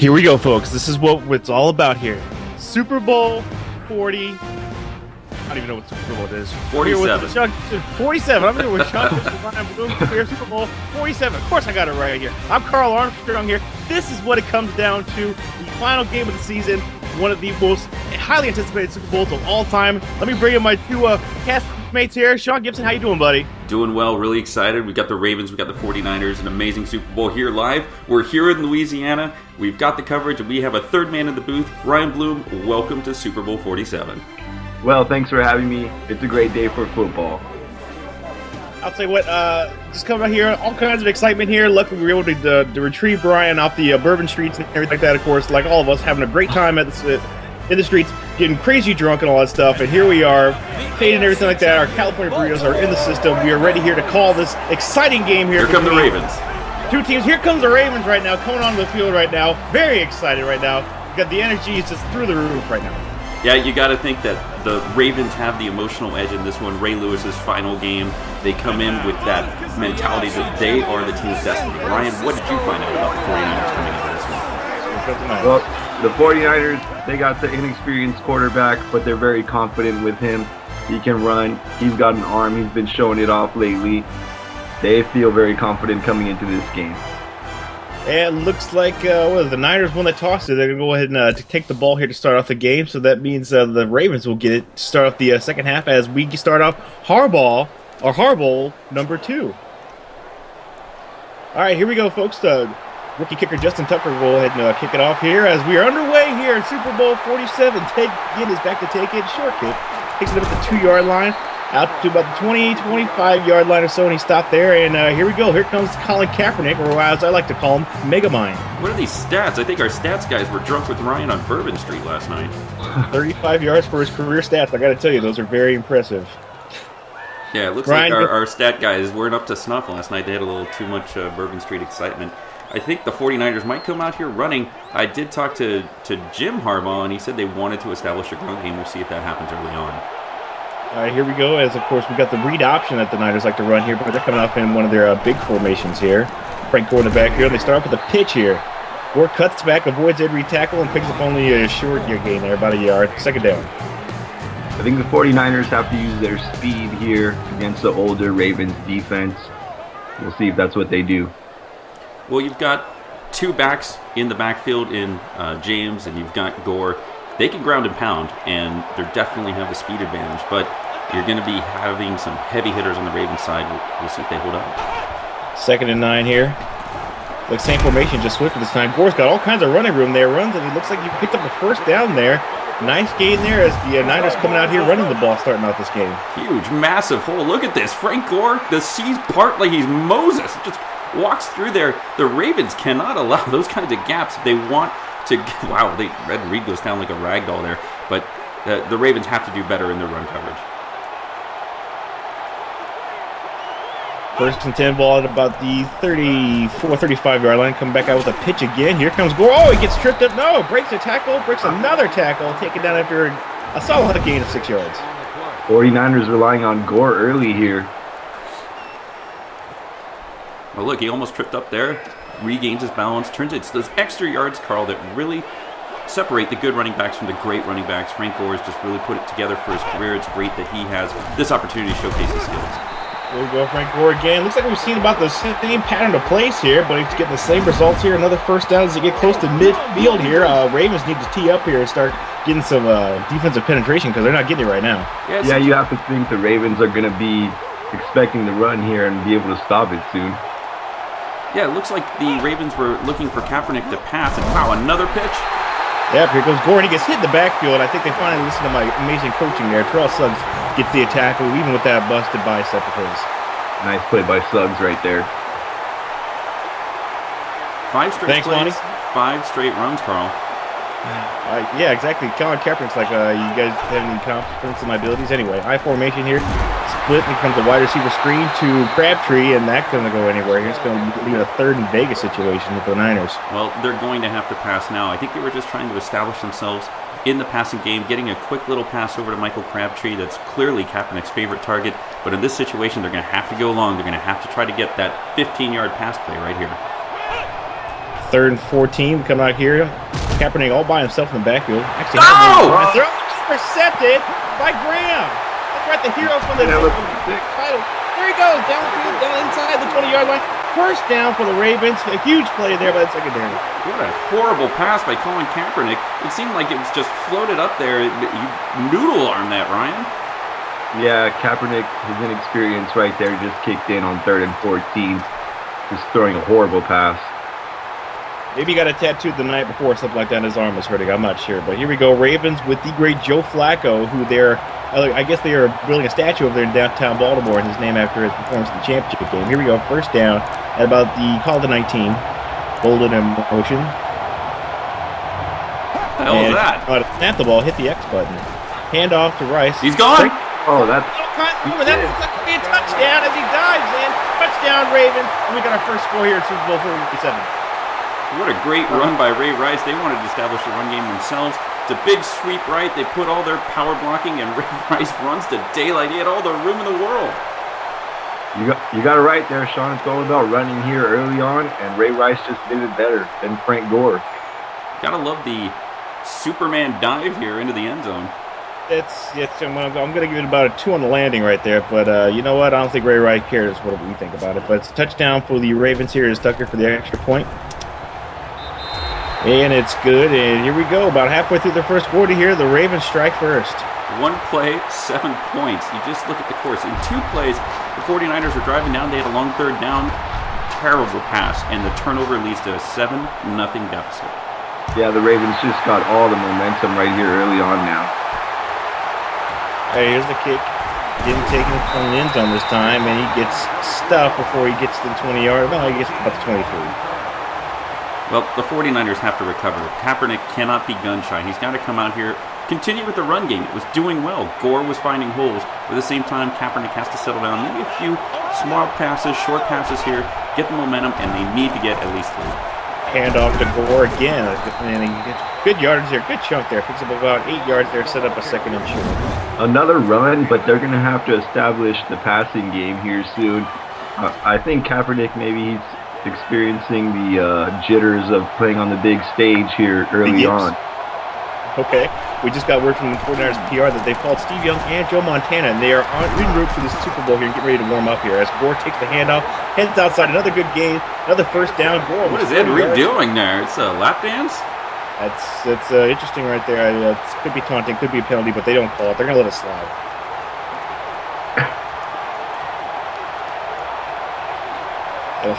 Here we go, folks. This is what it's all about here. Super Bowl 40. I don't even know what Super Bowl it is. 47. 47. I'm here with Sean Ryan Bloom here. Super Bowl 47. Of course, I got it right here. I'm Carl Armstrong here. This is what it comes down to. The final game of the season. One of the most highly anticipated Super Bowls of all time. Let me bring in my two cast mates here. Sean Gibson, how you doing, buddy? Doing well, really excited. We've got the Ravens, we've got the 49ers, an amazing Super Bowl here live. We're here in Louisiana. We've got the coverage, and we have a third man in the booth. Ryan Bloom, welcome to Super Bowl 47. Well, thanks for having me. It's a great day for football. I'll tell you what, just coming out here, all kinds of excitement here. Luckily, we were able to retrieve Brian off the bourbon streets and everything like that, of course, like all of us, having a great time in the streets, getting crazy drunk and all that stuff. And here we are, fading and everything like that. Our California burritos are in the system. We are ready here to call this exciting game here. Here come the Ravens. Two teams. Here comes the Ravens right now, coming onto the field right now. Very excited right now. Got the energy is just through the roof right now. Yeah, you got to think that the Ravens have the emotional edge in this one. Ray Lewis's final game. They come in with that mentality that they are the team's destiny. Ryan, what did you find out about the 49ers coming into this one? Well, the 49ers, they got the inexperienced quarterback, but they're very confident with him. He can run. He's got an arm. He's been showing it off lately. They feel very confident coming into this game. And it looks like the Niners won the toss. So they're going to go ahead and take the ball here to start off the game. So that means the Ravens will get it to start off the second half as we start off Harbowl number 2. All right, here we go, folks. Rookie kicker Justin Tucker will go ahead and kick it off here as we are underway here in Super Bowl 47. Ted Ginn is back to take it. Short kick. Takes it up at the 2-yard line. Out to about the 20, 25-yard line or so, and he stopped there. And here we go. Here comes Colin Kaepernick, or as I like to call him, Megamind. What are these stats? I think our stats guys were drunk with Ryan on Bourbon Street last night. 35 yards for his career stats. I got to tell you, those are very impressive. Yeah, it looks like our stat guys weren't up to snuff last night. They had a little too much Bourbon Street excitement. I think the 49ers might come out here running. I did talk to Jim Harbaugh, and he said they wanted to establish a run game. We'll see if that happens early on. All right, here we go. As, of course, we got the read option that the Niners like to run here, but they're coming off in one of their big formations here. Frank Gore in the back here, and they start off with a pitch here. Gore cuts back, avoids every tackle, and picks up only a short gain there, about a yard. Second down. I think the 49ers have to use their speed here against the older Ravens defense. We'll see if that's what they do. Well, you've got two backs in the backfield in James, and you've got Gore. They can ground and pound, and they definitely have the speed advantage, but you're going to be having some heavy hitters on the Ravens side. We'll see if they hold up. 2nd and 9 here. Like same formation, just switched this time. Gore's got all kinds of running room there. Runs, and he looks like he picked up a first down there. Nice gain there as the Niners coming out here running the ball starting out this game. Huge, massive hole. Look at this. Frank Gore, the seas part like he's Moses. Just walks through there. The Ravens cannot allow those kinds of gaps if they want to. Wow, Red Reed goes down like a rag doll there. But the Ravens have to do better in their run coverage. 1st and 10 ball at about the 34, 35-yard line. Come back out with a pitch again. Here comes Gore. Oh, he gets tripped up. No, breaks a tackle, breaks another tackle. Taken down after a solid gain of 6 yards. 49ers relying on Gore early here. Well, look, he almost tripped up there. Regains his balance. Turns it. It's those extra yards, Carl, that really separate the good running backs from the great running backs. Frank Gore has just really put it together for his career. It's great that he has this opportunity to showcase his skills. There we go, Frank Gore again. Looks like we've seen about the same pattern of plays here, but he's getting the same results here. Another first down as they get close to midfield here. Ravens need to tee up here and start getting some defensive penetration because they're not getting it right now. Yeah, you have to think the Ravens are going to be expecting the run here and be able to stop it soon. Yeah, it looks like the Ravens were looking for Kaepernick to pass, and wow, another pitch. Yep, here goes Gore, and he gets hit in the backfield. I think they finally listened to my amazing coaching there. Terrell Suggs gets the tackle, even with that busted bicep of his. Nice play by Suggs right there. 5 straight plays, Lonnie. 5 straight runs, Carl. Yeah, exactly. Colin Kaepernick's like, you guys have any confidence in my abilities? Anyway, high formation here. Split, and comes a wide receiver screen to Crabtree, and that's going to go anywhere here. It's going to be a 3rd and Vegas situation with the Niners. Well, they're going to have to pass now. I think they were just trying to establish themselves in the passing game, getting a quick little pass over to Michael Crabtree. That's clearly Kaepernick's favorite target. But in this situation, they're going to have to go long. They're going to have to try to get that 15-yard pass play right here. 3rd and 14. We come out here. Kaepernick all by himself in the backfield. Actually, throw intercepted by Graham. That's right, the hero from the title. There he goes, downfield, down inside the 20-yard line. First down for the Ravens. A huge play there by the secondary. What a horrible pass by Colin Kaepernick. It seemed like it was just floated up there. You noodle arm that, Ryan. Yeah, Kaepernick, his inexperience right there just kicked in on 3rd and 14. Just throwing a horrible pass. Maybe he got a tattoo the night before or something like that, and his arm was hurting. I'm not sure. But here we go. Ravens with the great Joe Flacco, who I guess they are building a statue over there in downtown Baltimore in his name after his performance in the championship game. Here we go. First down at about call the 19. Bolden in motion. What the hell was that? Snap the ball, hit the X button. Hand off to Rice. He's gone. Oh, that's a touchdown as he dives in. Touchdown, Ravens. And we got our first score here in Super Bowl 47. What a great run by Ray Rice. They wanted to establish the run game themselves. It's a big sweep right. They put all their power blocking, and Ray Rice runs to daylight. He had all the room in the world. You got it right there, Sean. It's all about running here early on, and Ray Rice just did it better than Frank Gore. Gotta love the Superman dive here into the end zone. I'm going to give it about a 2 on the landing right there, but you know what? I don't think Ray Rice cares what we think about it. But it's a touchdown for the Ravens here as Tucker for the extra point. And it's good, and here we go. About halfway through the first quarter here, the Ravens strike first. 1 play, 7 points. You just look at the course. In 2 plays, the 49ers were driving down. They had a long 3rd down. Terrible pass, and the turnover leads to a 7-0 deficit. Yeah, the Ravens just got all the momentum right here early on now. Hey, here's the kick. Didn't take it from the end zone this time, and he gets stuffed before he gets to the 20-yard. Well, he gets about the 23. Well, the 49ers have to recover. Kaepernick cannot be gun-shy. He's got to come out here, continue with the run game. It was doing well. Gore was finding holes. But at the same time, Kaepernick has to settle down. Maybe a few small passes, short passes here, get the momentum, and they need to get at least 3. Hand off to Gore again, and he gets good yardage there, good chunk there. Picks up about 8 yards there, set up a 2nd and short. Another run, but they're going to have to establish the passing game here soon. I think Kaepernick, maybe he's experiencing the jitters of playing on the big stage here early on. Okay, we just got word from the 49ers PR that they've called Steve Young and Joe Montana, and they are en route for this Super Bowl here and getting ready to warm up here. As Gore takes the handoff, heads outside, another good gain, another first down. Gore. What is Ed Reed doing there? It's a lap dance? That's interesting right there. It could be taunting, could be a penalty, but they don't call it. They're going to let it slide.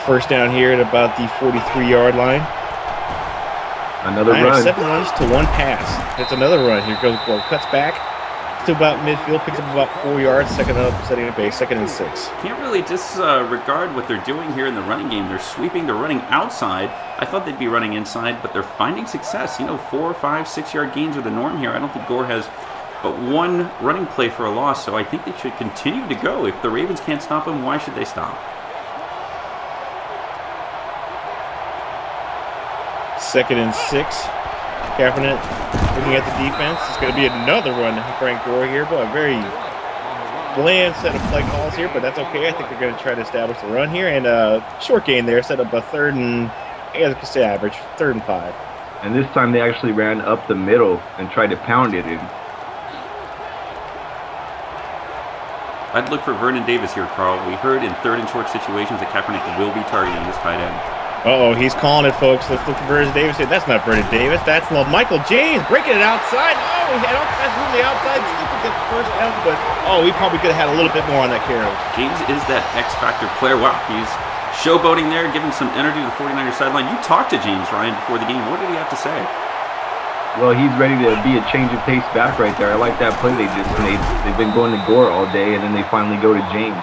First down here at about the 43-yard line. Another run. 7 runs to 1 pass. That's another run. Here goes Gore. Cuts back to about midfield, picks up about 4 yards. Second up, setting a base. 2nd and 6. Can't really disregard what they're doing here in the running game. They're sweeping. They're running outside. I thought they'd be running inside, but they're finding success. 4, 5, 6-yard gains are the norm here. I don't think Gore has but 1 running play for a loss, so I think they should continue to go. If the Ravens can't stop him, why should they stop? 2nd and 6. Kaepernick looking at the defense. It's going to be another run to Frank Gore here. Boy, a very bland set of play calls here, but that's okay. I think they're going to try to establish the run here. And short gain there, set up a 3rd and, I could say average, 3rd and 5. And this time they actually ran up the middle and tried to pound it in. I'd look for Vernon Davis here, Carl. We heard in 3rd and short situations that Kaepernick will be targeting this tight end. Uh-oh, he's calling it, folks. Let's look for Vernon Davis here. That's not Vernon Davis. That's Michael James breaking it outside. Oh, he had all kinds of room on the outside. Still could get the first down, but we probably could have had a little bit more on that carry. James is that X-Factor player. Wow, he's showboating there, giving some energy to the 49ers sideline. You talked to James, Ryan, before the game. What did he have to say? Well, he's ready to be a change of pace back right there. I like that play they just made. They've been going to Gore all day, and then they finally go to James.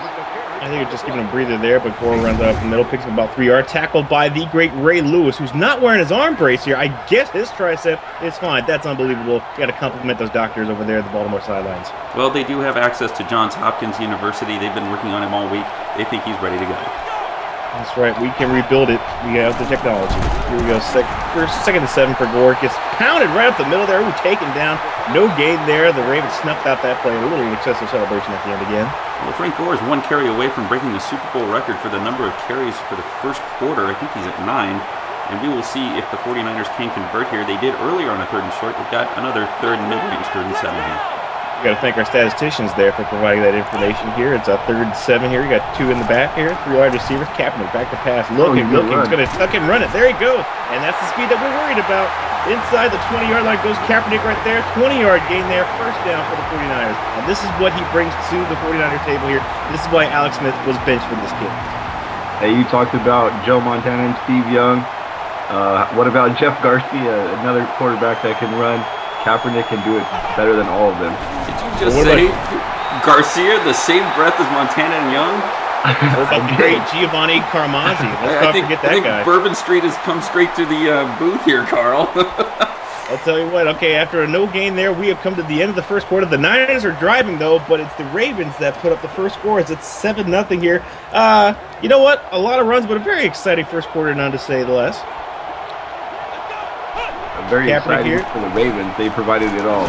I think it's just giving him a breather there, but Gore runs up the middle, picks him about 3 yards, tackled by the great Ray Lewis, who's not wearing his arm brace here. I guess his tricep is fine. That's unbelievable. You got to compliment those doctors over there at the Baltimore sidelines. Well, they do have access to Johns Hopkins University. They've been working on him all week. They think he's ready to go. That's right. We can rebuild it. We have the technology. Here we go. 2nd and 7 for Gore. Gets pounded right up the middle there. We're taken down. No gain there. The Ravens snuffed out that play. A little excessive celebration at the end again. Well, Frank Gore is 1 carry away from breaking the Super Bowl record for the number of carries for the first quarter. I think he's at 9. and we will see if the 49ers can convert here. They did earlier on a 3rd and short. They've got another 3rd and mid-range, 3rd and 7 here. We got to thank our statisticians there for providing that information here. It's a 3rd and 7 here. You got 2 in the back here, 3 wide receivers. Kaepernick back to pass, looking. He's going to tuck and run it. There he goes, and that's the speed that we're worried about. Inside the 20-yard line goes Kaepernick right there. 20-yard gain there, first down for the 49ers. And this is what he brings to the 49er table here. This is why Alex Smith was benched for this kid. Hey, you talked about Joe Montana and Steve Young. What about Jeff Garcia, another quarterback that can run? Kaepernick can do it better than all of them. Did you just say Garcia the same breath as Montana and Young? What about the great Giovanni Carmazzi? Let's not forget that guy. Bourbon Street has come straight to the booth here, Carl. I'll tell you what, okay, after a no gain there, we have come to the end of the first quarter. The Niners are driving, though, but it's the Ravens that put up the first score. It's 7-0 here. You know what? A lot of runs, but a very exciting first quarter, none to say the less. Very exciting for the Ravens. They provided it all.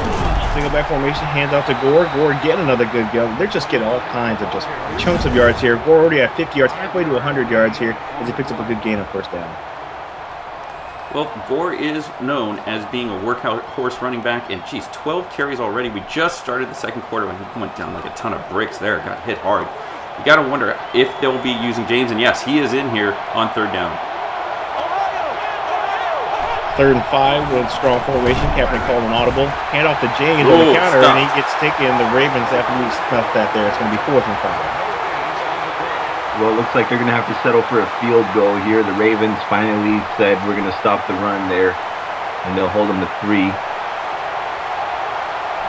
Single back formation, hands off to Gore. Gore getting another good go. They're just getting all kinds of just chunks of yards here. Gore already at 50 yards, halfway to 100 yards here as he picks up a good gain on first down. Well, Gore is known as being a workhorse running back, and geez, 12 carries already. We just started the second quarter when he went down like a ton of bricks there, got hit hard. You got to wonder if they'll be using James, and yes, he is in here on 3rd down. 3rd and 5 with strong formation. Kaepernick called an audible. Hand off to James on the counter, and he gets taken. The Ravens, after we snuffed that there, it's going to be 4th and 5. Well, it looks like they're going to have to settle for a field goal here. The Ravens finally said we're going to stop the run there, and they'll hold them to 3.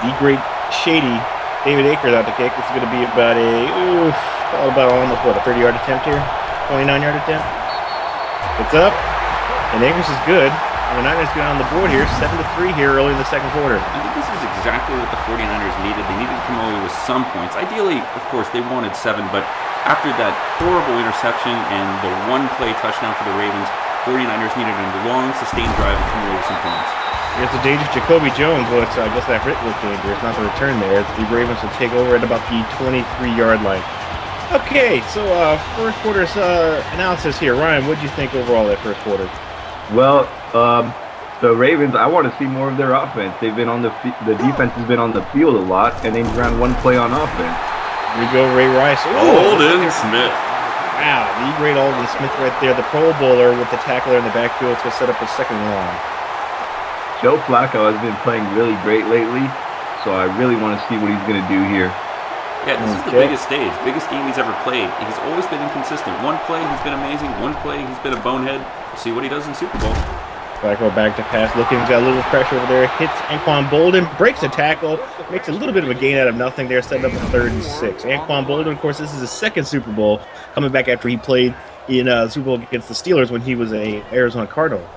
The great shady David Akers out to kick. This is going to be about almost a 30-yard attempt here, 29-yard attempt. It's up, and Akers is good. And the Niners get on the board here, 7-3 here early in the second quarter. I think this is exactly what the 49ers needed. They needed to come away with some points. Ideally, of course, they wanted 7, but after that horrible interception and the one-play touchdown for the Ravens, 49ers needed a long, sustained drive to come away with some points. Here's the dangerous Jacoby Jones. Well, I guess that hit looked dangerous, not the return there. The Ravens will take over at about the 23-yard line. Okay, so first quarter's analysis here. Ryan, what did you think overall that first quarter? Well, the Ravens, I want to see more of their offense. They've been on the defense has been on the field a lot, and they ran one play on offense. Here we go, Ray Rice. Aldon Smith. Wow, the great Aldon Smith right there, the Pro Bowler with the tackler in the backfield. It's going to set up a 2nd and long. Joe Flacco has been playing really great lately, so I really want to see what he's going to do here. Yeah, this is the biggest stage, biggest game he's ever played. He's always been inconsistent. One play, he's been amazing. One play, he's been a bonehead. We'll see what he does in Super Bowl. Flacco back to pass, looking, he's got a little pressure over there. Hits Anquan Bolden, breaks a tackle, makes a little bit of a gain out of nothing there, setting up a 3rd and 6. Anquan Bolden, of course, this is his 2nd Super Bowl, coming back after he played in Super Bowl against the Steelers when he was a Arizona Cardinal.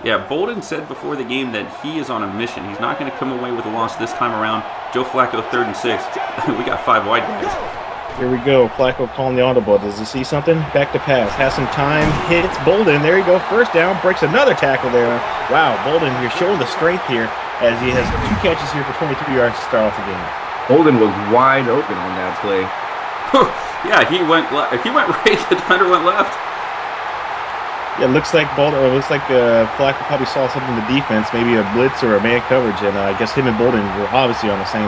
Yeah, Bolden said before the game that he is on a mission. He's not going to come away with a loss this time around. Joe Flacco, 3rd and 6. We got 5 wide guys. Here we go. Flacco calling the audible. Does he see something? Back to pass. Has some time. Hits Bolden. There you go. First down. Breaks another tackle there. Wow, Bolden here showing the strength here as he has 2 catches here for 23 yards to start off the game. Bolden was wide open on that play. Yeah, he went right. The defender went left. Yeah, it looks like Flacco probably saw something in the defense, maybe a blitz or a man coverage, and I guess him and Bolden were obviously on the same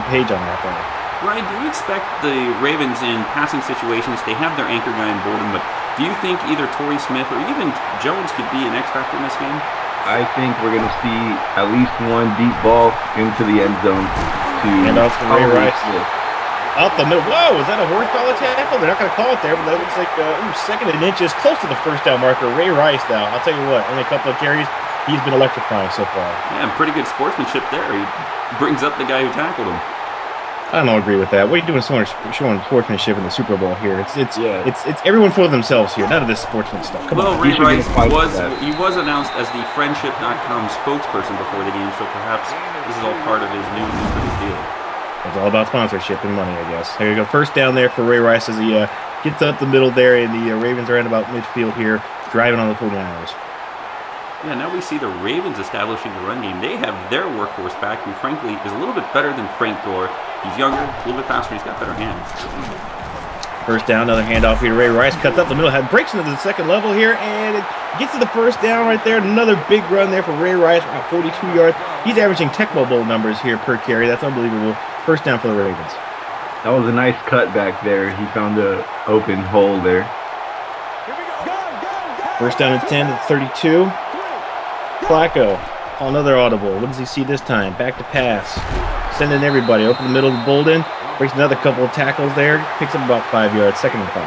page on that play. Ryan, do you expect the Ravens in passing situations, they have their anchor guy in Bolden, but do you think either Torrey Smith or even Jones could be an X factor in this game? I think we're going to see at least one deep ball into the end zone to off to Ray Rice. Up the middle. Whoa, is that a horn collar tackle? They're not going to call it there, but that looks like 2nd and inches, close to the first down marker. Ray Rice, though, I'll tell you what, only a couple of carries. He's been electrifying so far. Yeah, pretty good sportsmanship there. He brings up the guy who tackled him. I don't agree with that. What are you doing showing sportsmanship in the Super Bowl here? It's everyone for themselves here. None of this sportsman stuff. Come on. Ray Rice was announced as the Friendship.com spokesperson before the game, so perhaps this is all part of his new lucrative deal. It's all about sponsorship and money, I guess. Here you go. First down there for Ray Rice as he gets up the middle there, and the Ravens are at about midfield here, driving on the 49ers. Yeah, now we see the Ravens establishing the run game. They have their workhorse back, who frankly is a little bit better than Frank Gore. He's younger, a little bit faster, he's got better hands. First down, another handoff here to Ray Rice. Cuts up the middle, breaks into the second level here, and it gets to the first down right there. Another big run there for Ray Rice, around 42 yards. He's averaging Tecmo Bowl numbers here per carry. That's unbelievable. First down for the Ravens. That was a nice cut back there. He found an open hole there. First down and 10 to 32. Flacco, another audible. What does he see this time? Back to pass. Sending everybody. Open the middle to Bolden. Breaks another couple of tackles there. Picks up about 5 yards. Second and 5.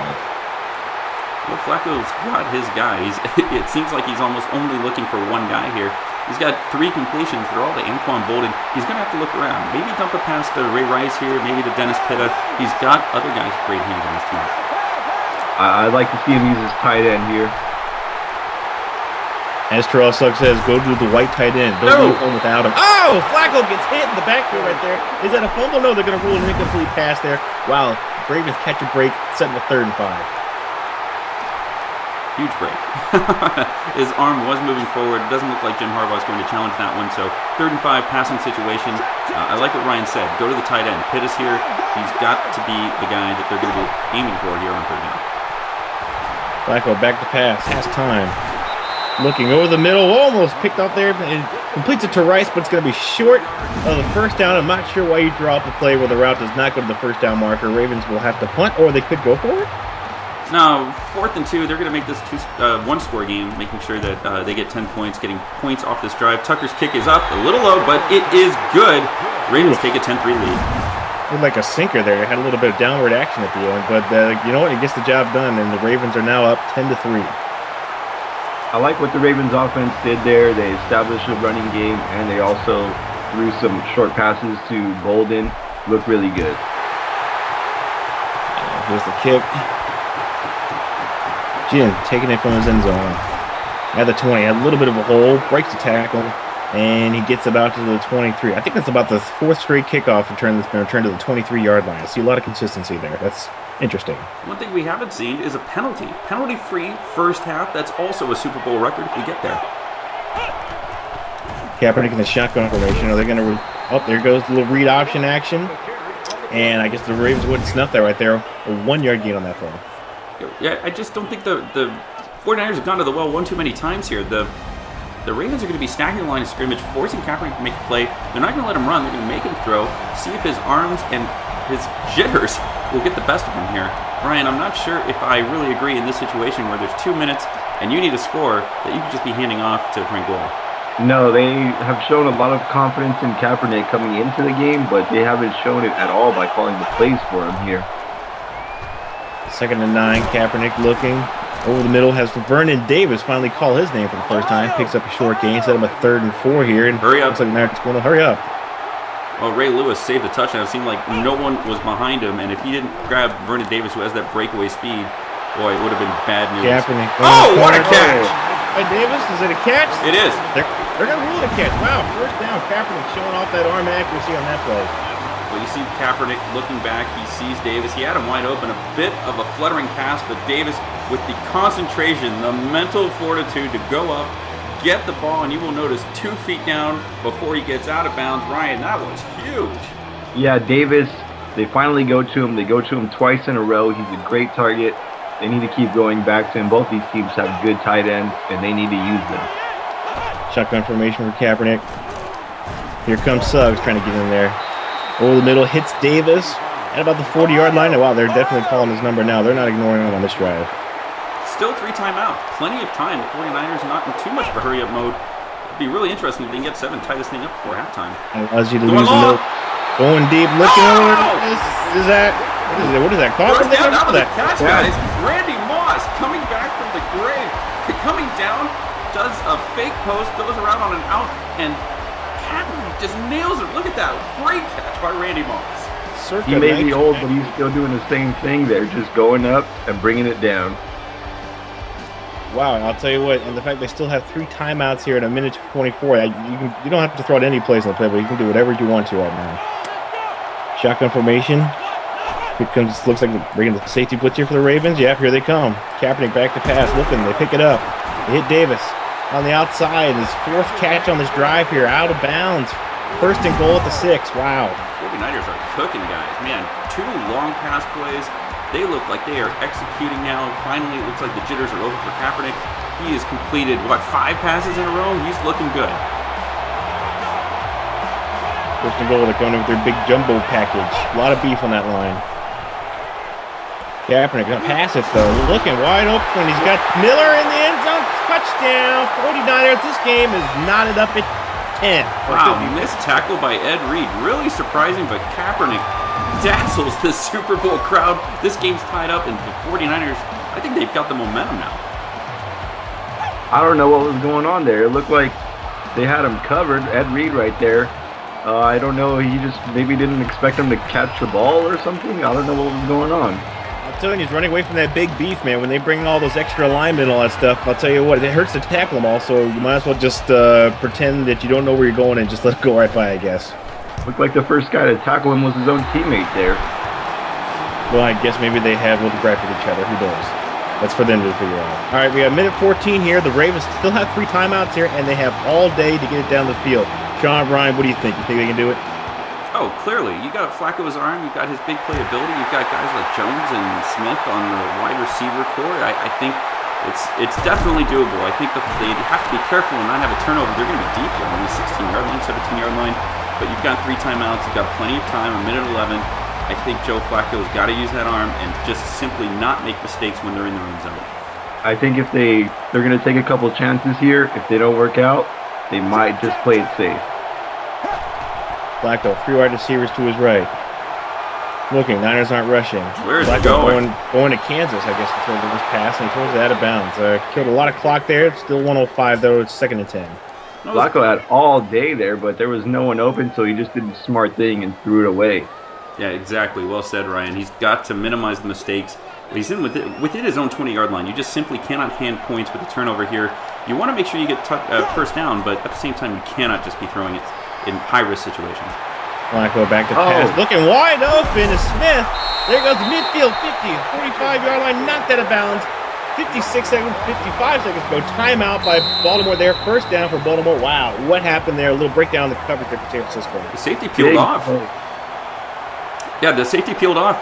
Well, Flacco's got his guys. It seems like he's almost only looking for one guy here. He's got 3 completions. They're all to Anquan Bolden. He's going to have to look around. Maybe dump a pass to Ray Rice here. Maybe to Dennis Pitta. He's got other guys with great hands on his team. I'd like to see him use his tight end here. As Terrell Suggs says, go to the white tight end. Don't move home without him. Oh, Flacco gets hit in the backfield right there. Is that a fumble? No, they're going to rule an incomplete pass there. Wow, Ravens catch a break, setting a 3rd and 5. Huge break. His arm was moving forward. Doesn't look like Jim Harbaugh's going to challenge that one. So 3rd and 5 passing situation. I like what Ryan said. Go to the tight end. Pitta's here. He's got to be the guy that they're going to be aiming for here on 3rd down. Flacco back to pass. Has time. Looking over the middle, almost picked up there, and completes it to Rice, but it's going to be short of the first down. I'm not sure why you draw up a play where the route does not go to the first down marker. Ravens will have to punt, or they could go for it. Now, 4th and 2, they're going to make this one-score game, making sure that they get 10 points, getting points off this drive. Tucker's kick is up, a little low, but it is good. Ravens take a 10-3 lead. Looked like a sinker there. It had a little bit of downward action at the end, but you know what? It gets the job done, and the Ravens are now up 10-3. I like what the Ravens offense did there. They established a running game, and they also threw some short passes to Bolden. Looked really good. Here's the kick. Jim taking it from his end zone. At the 20, a little bit of a hole, breaks the tackle, and he gets about to the 23. I think that's about the 4th straight kickoff return that's been returned to the 23-yard line. I see a lot of consistency there. That's interesting. One thing we haven't seen is a penalty. Penalty-free first half. That's also a Super Bowl record if we get there. Kaepernick in the shotgun formation. Are they going to... Oh, there goes the little read option action. And I guess the Ravens wouldn't snuff that right there. A 1-yard gain on that throw. Yeah, I just don't think the 49ers have gone to the well one too many times here. The Ravens are going to be stacking the line of scrimmage, forcing Kaepernick to make a play. They're not going to let him run. They're going to make him throw, see if his arms and his jitters will get the best of him here. Ryan, I'm not sure if I really agree in this situation where there's 2 minutes and you need a score that you could just be handing off to Frank Gore. No, they have shown a lot of confidence in Kaepernick coming into the game, but they haven't shown it at all by calling the plays for him here. 2nd and 9, Kaepernick looking over the middle, has Vernon Davis finally call his name for the first time, picks up a short gain, set him a 3rd and 4 here, and hurry up. Looks like America's going to hurry up. Well, Ray Lewis saved a touchdown. It seemed like no one was behind him, and if he didn't grab Vernon Davis, who has that breakaway speed, boy, it would have been bad news. Kaepernick. Oh, what a catch! Hey, Davis, is it a catch? It is. They're going to rule it a catch. Wow, first down. Kaepernick showing off that arm accuracy on that play. Well, you see Kaepernick looking back. He sees Davis. He had him wide open. A bit of a fluttering pass, but Davis, with the concentration, the mental fortitude to go up, get the ball, and you will notice 2 feet down before he gets out of bounds. Ryan, that was huge. Yeah, Davis, they finally go to him. They go to him twice in a row. He's a great target. They need to keep going back to him. Both these teams have good tight ends, and they need to use them. Shotgun formation for Kaepernick. Here comes Suggs trying to get in there. Over the middle, hits Davis at about the 40-yard line. Wow, they're definitely calling his number now. They're not ignoring him on this drive. Still 3 timeouts. Plenty of time. The 49ers not in too much of a hurry-up mode. It'd be really interesting if they can get 7, tie this thing up before halftime. Allows you to lose the middle. Going deep, looking over. Is that? What is that? First down, that was a catch, guys. Randy Moss coming back from the grave. Coming down, does a fake post, goes around on an out, and Kaepernick just nails it. Look at that. Great catch by Randy Moss. He may be old, but he's still doing the same thing there, just going up and bringing it down. Wow, I'll tell you what, and the fact they still have 3 timeouts here in 1:24, you don't have to throw out any plays on the play, but you can do whatever you want to right now. Shotgun formation. Here comes, looks like they're bringing the safety blitz here for the Ravens. Yep, here they come. Kaepernick back to pass, looking, they pick it up. They hit Davis on the outside. His 4th catch on this drive here, out of bounds. 1st and goal at the 6. Wow. 49ers are cooking, guys. Man, 2 long pass plays. They look like they are executing now. Finally, it looks like the jitters are over for Kaepernick. He has completed, what, 5 passes in a row? He's looking good. First and goal, they're going with their big jumbo package. A lot of beef on that line. Kaepernick gonna pass it though. Looking wide open. He's got Miller in the end zone. Touchdown. 49ers. This game is knotted up at 10. Wow, missed tackle by Ed Reed. Really surprising, but Kaepernick dazzles the Super Bowl crowd. This game's tied up, and the 49ers, I think they've got the momentum now. I don't know what was going on there. It looked like they had him covered. Ed Reed right there. I don't know. He just maybe didn't expect him to catch the ball or something. I don't know what was going on. I'm telling you, he's running away from that big beef, man. When they bring all those extra alignment and all that stuff, I'll tell you what, it hurts to tackle them all, so you might as well just pretend that you don't know where you're going and just let it go right by, I guess. Looked like the first guy to tackle him was his own teammate there. Well, I guess maybe they have a little gripe with each other. Who knows? That's for them to figure out. All right, we got minute 14 here. The Ravens still have 3 timeouts here, and they have all day to get it down the field. Sean, Brian, what do you think? You think they can do it? Oh, clearly. You got Flacco's arm. You've got his big playability. You've got guys like Jones and Smith on the wide receiver core. I think it's definitely doable. I think they have to be careful and not have a turnover. They're going to be deep here on the 16-yard line, 17-yard line. But you've got 3 timeouts. You've got plenty of time, a minute 11. I think Joe Flacco's got to use that arm and just simply not make mistakes when they're in their own zone. I think if they're going to take a couple chances here, if they don't work out, they might just play it safe. Flacco, 3 wide receivers to his right. Looking, Niners aren't rushing. Where's Flacco he going? going to Kansas, I guess, to throw this pass, and he throws it out of bounds. Killed a lot of clock there. It's still 105, though. It's 2nd and 10. Flacco had all day there, but there was no one open, so he just did the smart thing and threw it away. Yeah, exactly. Well said, Ryan. He's got to minimize the mistakes. He's in within his own 20-yard line. You just simply cannot hand points with a turnover here. You want to make sure you get first down, but at the same time, you cannot just be throwing it in high-risk situations. Flacco back to pass. Looking wide open is Smith. There goes the midfield, 50, 45-yard line, knocked out of bounds. 56 seconds, 55 seconds ago. Timeout by Baltimore there. First down for Baltimore. Wow, what happened there? A little breakdown in the coverage there for San Francisco. The safety peeled off. Yeah, the safety peeled off.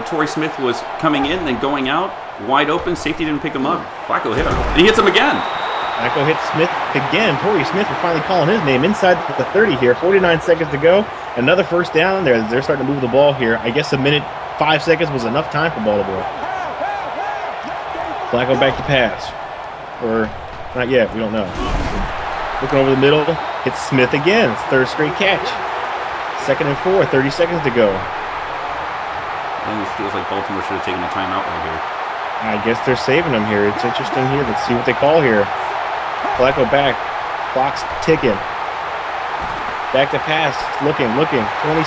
Torrey Smith was coming in, then going out. Wide open. Safety didn't pick him up. Flacco hit him. And he hits him again. Flacco hits Smith again. Torrey Smith, we're finally calling his name. Inside the 30 here. 49 seconds to go. Another first down there. They're starting to move the ball here. I guess a minute, 5 seconds was enough time for Baltimore. Flacco back to pass. Or not yet. We don't know. Looking over the middle. Hits Smith again. It's 3rd straight catch. 2nd and 4. 30 seconds to go. It almost feels like Baltimore should have taken a timeout right here. I guess they're saving him here. It's interesting here. Let's see what they call here. Flacco back. Clock's ticking. Back to pass. Looking. 20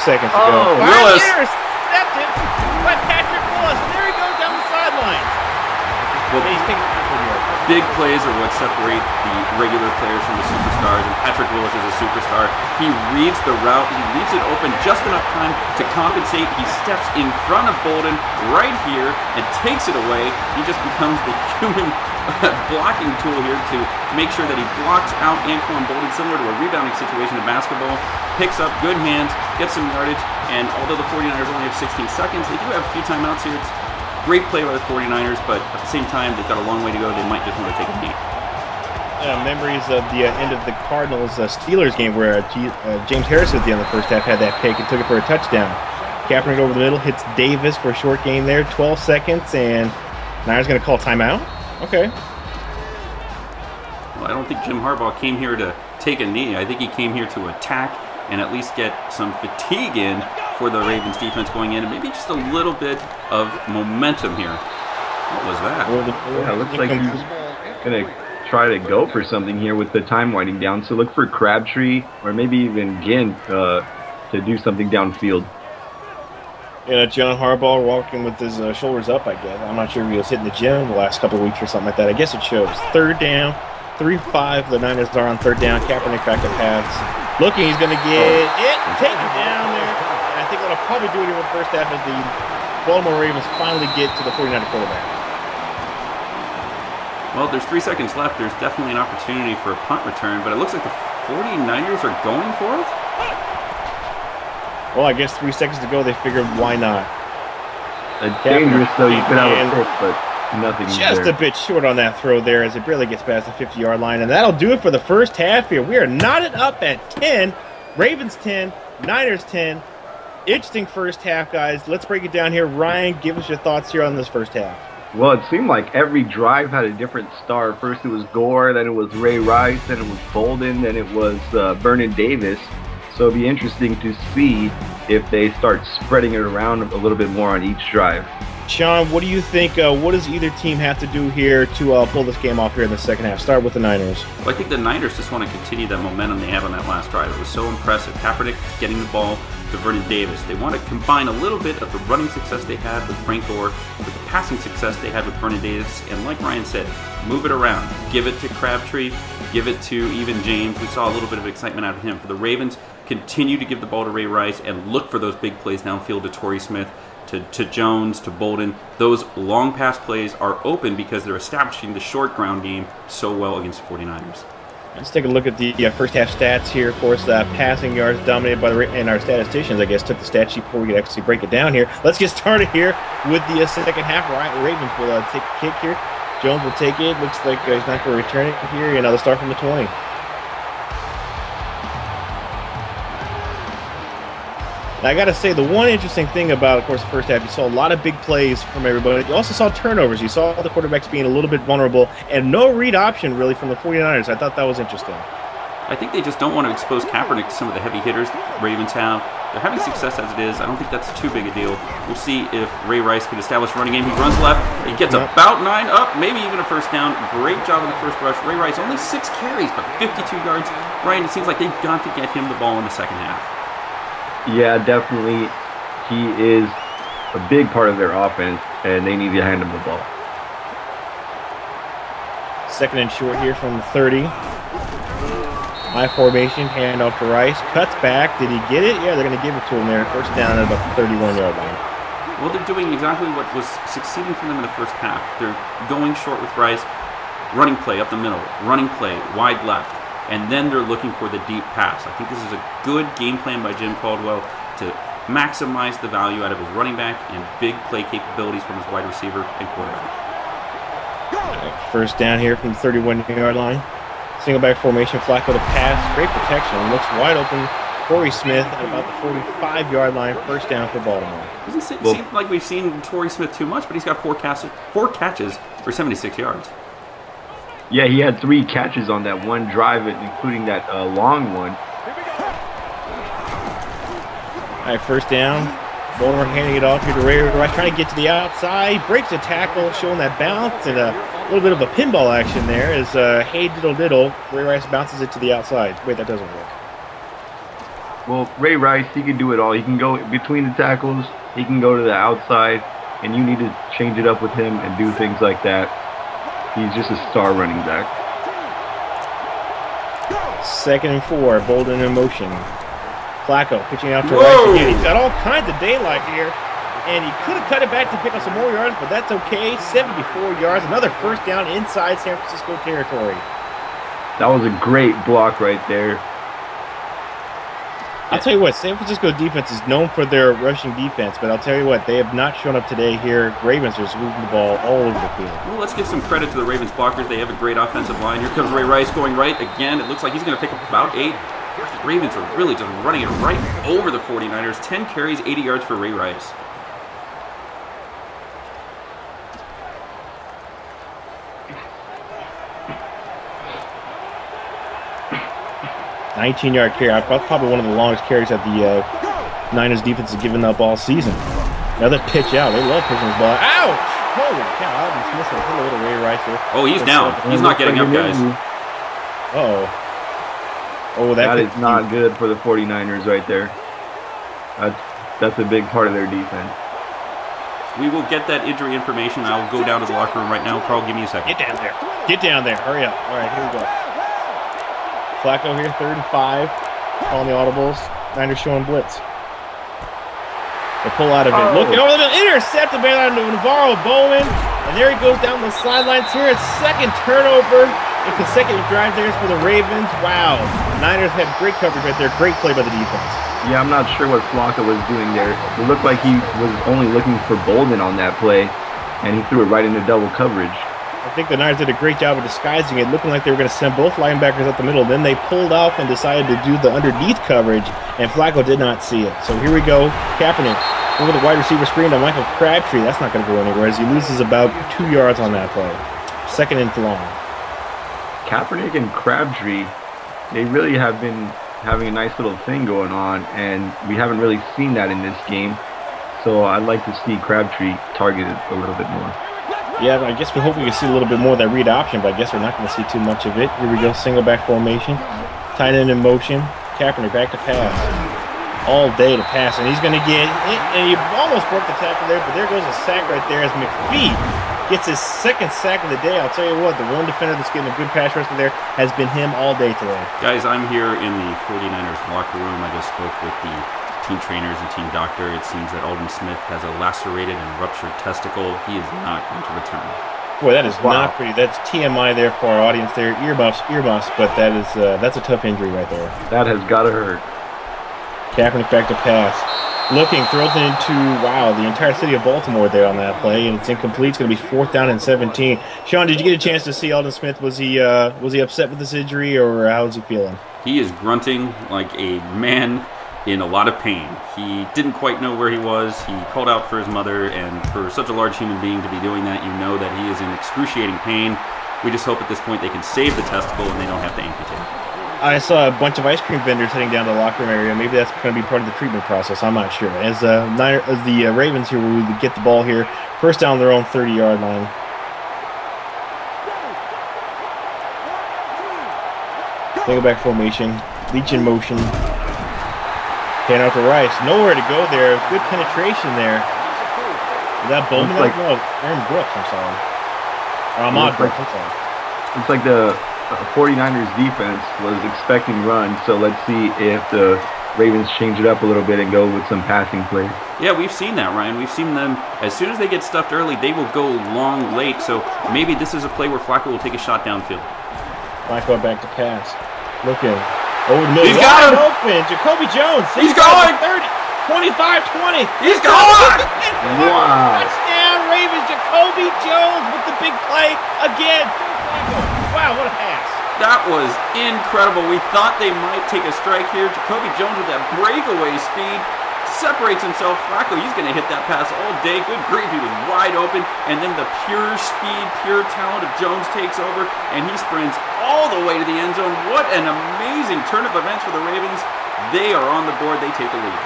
seconds to go. Willis. Intercepted by Patrick Willis. There he goes down the sideline. Well, big plays are what separate the regular players from the superstars, and Patrick Willis is a superstar. He reads the route. He leaves it open just enough time to compensate. He steps in front of Bolden right here and takes it away. He just becomes the human blocking tool here to make sure that he blocks out Anquan Bolden, similar to a rebounding situation in basketball. Picks up good hands, gets some yardage, and although the 49ers only have 16 seconds, they do have a few timeouts here. It's great play by the 49ers, but at the same time, they've got a long way to go. They might just want to take a knee. Memories of the end of the Cardinals-Steelers game where James Harrison at the end of the first half had that pick and took it for a touchdown. Kaepernick over the middle, hits Davis for a short game there, 12 seconds, and Niners going to call timeout? Okay. Well, I don't think Jim Harbaugh came here to take a knee. I think he came here to attack and at least get some fatigue in for the Ravens defense going in, and maybe just a little bit of momentum here. What was that? Yeah, it looks like he's going to try to go for something here with the time winding down. So look for Crabtree or maybe even Ginn to do something downfield. Yeah, John Harbaugh walking with his shoulders up, I guess. I'm not sure if he was hitting the gym the last couple of weeks or something like that. I guess it shows. 3rd down, 3-5. The Niners are on 3rd down. Kaepernick back to pass. Looking, he's going to get it. Take it down there. And I think that'll probably do it in the first half as the Baltimore Ravens finally get to the 49er quarterback. Well, there's 3 seconds left. There's definitely an opportunity for a punt return, but it looks like the 49ers are going for it. Well, I guess 3 seconds to go, they figured why not. dangerous, though. You could have a pick, but nothing just there. A bit short on that throw there as it barely gets past the 50-yard line. And that'll do it for the first half here. We are knotted up at 10. Ravens 10, Niners 10. Interesting first half, guys. Let's break it down here. Ryan, give us your thoughts here on this first half. Well, it seemed like every drive had a different star. First it was Gore, then it was Ray Rice, then it was Bolden, then it was Vernon Davis. So it'll be interesting to see if they start spreading it around a little bit more on each drive. Sean, what do you think? What does either team have to do here to pull this game off here in the second half? Start with the Niners. Well, I think the Niners just want to continue that momentum they had on that last drive. It was so impressive. Kaepernick getting the ball to Vernon Davis. They want to combine a little bit of the running success they had with Frank Gore with the passing success they had with Vernon Davis. And like Ryan said, move it around. Give it to Crabtree. Give it to even James. We saw a little bit of excitement out of him. For the Ravens, continue to give the ball to Ray Rice and look for those big plays downfield to Torrey Smith, to Jones, to Bolden. Those long pass plays are open because they're establishing the short ground game so well against the 49ers. Let's take a look at the first half stats here. Of course, passing yards dominated by and our statisticians, I guess, took the stat sheet before we could actually break it down here. Let's get started here with the second half. Ravens will take a kick here. Jones will take it. Looks like he's not going to return it here. Another start from the 20. Now, I got to say, the one interesting thing about, of course, the first half, you saw a lot of big plays from everybody. You also saw turnovers. You saw the quarterbacks being a little bit vulnerable, and no read option, really, from the 49ers. I thought that was interesting. I think they just don't want to expose Kaepernick to some of the heavy hitters the Ravens have. They're having success as it is. I don't think that's too big a deal. We'll see if Ray Rice can establish a running game. He runs left. He gets about 9 up, maybe even a first down. Great job in the first rush. Ray Rice, only 6 carries, but 52 yards. Ryan, it seems like they've got to get him the ball in the second half. Yeah, definitely. He is a big part of their offense, and they need to hand him the ball. Second and short here from the 30. High formation, hand off to Rice. Cuts back. Did he get it? Yeah, they're going to give it to him there. First down at about the 31-yard line. Well, they're doing exactly what was succeeding for them in the first half. They're going short with Rice, running play up the middle, running play wide left. And then they're looking for the deep pass. I think this is a good game plan by Jim Caldwell to maximize the value out of his running back and big play capabilities from his wide receiver and quarterback. First down here from the 31-yard line. Single back formation, Flacco to pass. Great protection. Looks wide open. Torrey Smith at about the 45-yard line. First down for Baltimore. Doesn't seem like we've seen Torrey Smith too much, but he's got 4 catches for 76 yards. Yeah, he had 3 catches on that one drive, including that long one. All right, first down. Baltimore handing it off here to Ray Rice, trying to get to the outside. Breaks the tackle, showing that bounce, and a little bit of a pinball action there as hey diddle diddle. Ray Rice bounces it to the outside. Wait, that doesn't work. Well, Ray Rice, he can do it all. He can go between the tackles. He can go to the outside, and you need to change it up with him and do things like that. He's just a star running back. Second and 4, Bolden in motion. Flacco pitching out to Rice again. He's got all kinds of daylight here, and he could have cut it back to pick up some more yards, but that's okay. 74 yards, another first down inside San Francisco territory. That was a great block right there. I'll tell you what, San Francisco defense is known for their rushing defense, but I'll tell you what, they have not shown up today here. Ravens are moving the ball all over the field. Well, let's give some credit to the Ravens blockers. They have a great offensive line. Here comes Ray Rice going right again. It looks like he's going to pick up about 8. The Ravens are really just running it right over the 49ers. 10 carries, 80 yards for Ray Rice. $19-yard carry. That's probably one of the longest carries that the Niners defense has given up all season. Another pitch out. They love pitching the ball. Ouch! Holy cow. I've been missing a little Ray Rice here. Oh, he's down. He's not getting up, guys. Oh, that is not good for the 49ers right there. That's a big part of their defense. We will get that injury information. I'll go down to the locker room right now. Carl, give me a second. Get down there. Get down there. Hurry up. All right, here we go. Flacco here, 3rd and 5. Calling the audibles. Niners showing blitz. They pull out of it. Look over the intercepted by Navarro Bowman. And there he goes down the sidelines here. It's second turnover in consecutive drives there for the Ravens. Wow. Niners had great coverage right there. Great play by the defense. Yeah, I'm not sure what Flocka was doing there. It looked like he was only looking for Bolden on that play, and he threw it right into double coverage. I think the Niners did a great job of disguising it, looking like they were going to send both linebackers up the middle. Then they pulled off and decided to do the underneath coverage, and Flacco did not see it. So here we go. Kaepernick over the wide receiver screen to Michael Crabtree. That's not going to go anywhere as he loses about 2 yards on that play. 2nd and long. Kaepernick and Crabtree, they really have been having a nice little thing going on, and we haven't really seen that in this game. So I'd like to see Crabtree targeted a little bit more. Yeah, I guess we hope we can see a little bit more of that read option, but I guess we're not going to see too much of it. Here we go, single back formation. Tight end in motion. Kaepernick back to pass. All day to pass, and he's going to get hit, and he almost broke the tackle there, but there goes a sack right there as McPhee gets his 2nd sack of the day. I'll tell you what, the one defender that's getting a good pass rush there has been him all day today. Guys, I'm here in the 49ers locker room. I just spoke with the team trainers and team doctor. It seems that Aldon Smith has a lacerated and ruptured testicle. He is not going to return. Boy, that is not pretty. That's TMI there for our audience there. Earmuffs, but that's a tough injury right there. That has got to hurt. Kaepernick back to pass. Looking, throws it into, the entire city of Baltimore there on that play, and it's incomplete. It's going to be 4th down and 17. Sean, did you get a chance to see Aldon Smith? Was he upset with this injury, or how was he feeling? He is grunting like a man in a lot of pain. He didn't quite know where he was. He called out for his mother, and for such a large human being to be doing that, you know that he is in excruciating pain. We just hope at this point they can save the testicle and they don't have to amputate. I saw a bunch of ice cream vendors heading down to the locker room area. Maybe that's going to be part of the treatment process. I'm not sure. As the Ravens here will get the ball here. 1st down their own 30-yard line. Single back formation. Leach in motion. Hand out to Rice. Nowhere to go there. Good penetration there. Is that Bowman? No, Aaron Brooks, I'm sorry. Or Ahmad Brooks, I'm sorry. It's like the 49ers defense was expecting run, so let's see if the Ravens change it up a little bit and go with some passing plays. Yeah, we've seen that, Ryan. We've seen them, as soon as they get stuffed early, they will go long late, so maybe this is a play where Flacco will take a shot downfield. Flacco back to pass. Looking. Oh, no. He's got him! Open. Jacoby Jones. He's going! 30, 25-20. He's going! Wow. Touchdown, Ravens. Jacoby Jones with the big play again. Wow, what a pass. That was incredible. We thought they might take a strike here. Jacoby Jones with that breakaway speed separates himself. Flacco, he's going to hit that pass all day. Good grief, he was wide open. And then the pure speed, pure talent of Jones takes over, and he sprints all the way to the end zone. What an amazing turn of events for the Ravens. They are on the board. They take the lead.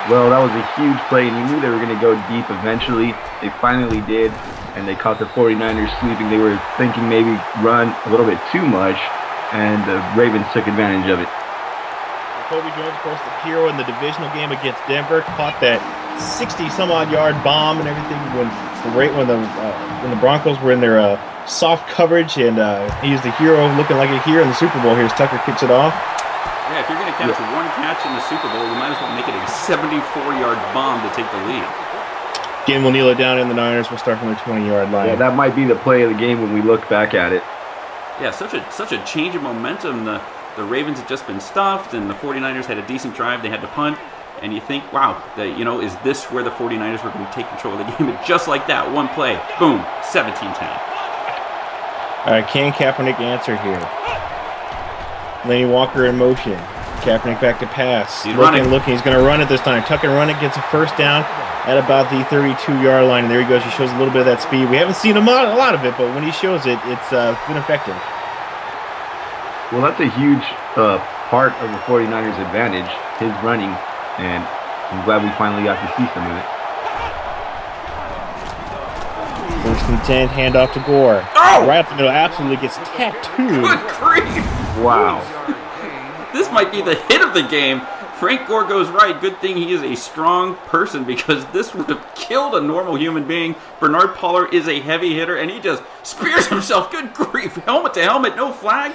Well, that was a huge play, and you knew they were going to go deep eventually. They finally did, and they caught the 49ers sleeping. They were thinking maybe run a little bit too much, and the Ravens took advantage of it. Jacoby Jones, of course, the hero in the divisional game against Denver, caught that 60-some-odd yard bomb and everything when the Broncos were in their soft coverage, and he's the hero looking like a hero in the Super Bowl here as Tucker kicks it off. Yeah, if you're going to catch one catch in the Super Bowl, you might as well make it a 74-yard bomb to take the lead. Again, we'll kneel it down in the Niners. We'll start from the 20-yard line. Yeah, that might be the play of the game when we look back at it. Yeah, such a change of momentum. The Ravens had just been stuffed, and the 49ers had a decent drive. They had to punt, and you think, wow, is this where the 49ers were going to take control of the game? And just like that, one play, boom, 17-10. All right, can Kaepernick answer here? Laney Walker in motion. Kaepernick back to pass. He's looking. He's going to run it this time. Tuck and run it, gets a 1st down at about the 32-yard line. And there he goes. He shows a little bit of that speed. We haven't seen a lot of it, but when he shows it, it's been effective. Well, that's a huge part of the 49ers' advantage, his running, and I'm glad we finally got to see some of it. 1st and 10, handoff to Gore. Oh! Right up the middle, absolutely gets tattooed. Good grief! Wow. This might be the hit of the game. Frank Gore goes right. Good thing he is a strong person, because this would have killed a normal human being. Bernard Pollard is a heavy hitter, and he just spears himself. Good grief. Helmet to helmet, no flag.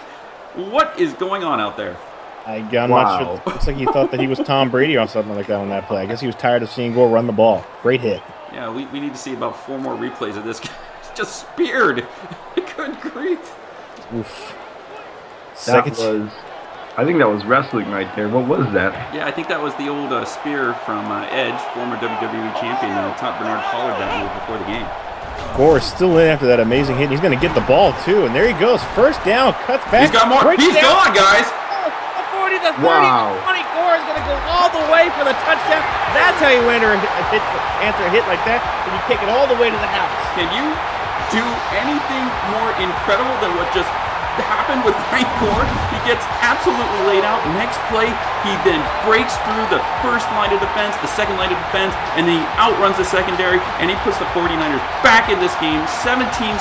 What is going on out there? I'm not sure. Looks like he thought that he was Tom Brady or something like that on that play. I guess he was tired of seeing Gore run the ball. Great hit. Yeah, we need to see about 4 more replays of this guy. He's just speared. Good grief. Oof. That was I think that was wrestling right there. What was that? Yeah, I think that was the old spear from Edge, former WWE champion, taught Bernard Pollard that move before the game. Gore still in after that amazing hit. He's going to get the ball, too. And there he goes. First down, cuts back. He's got more. He's gone, guys. The 40, the 30, Wow. 20. Gore is going to go all the way for the touchdown. That's how you answer a hit like that. And you take it all the way to the house. Can you do anything more incredible than what just happened with Frank Gore? He gets absolutely laid out. Next play, he then breaks through the first line of defense, the second line of defense, and then he outruns the secondary, and he puts the 49ers back in this game, 17-17.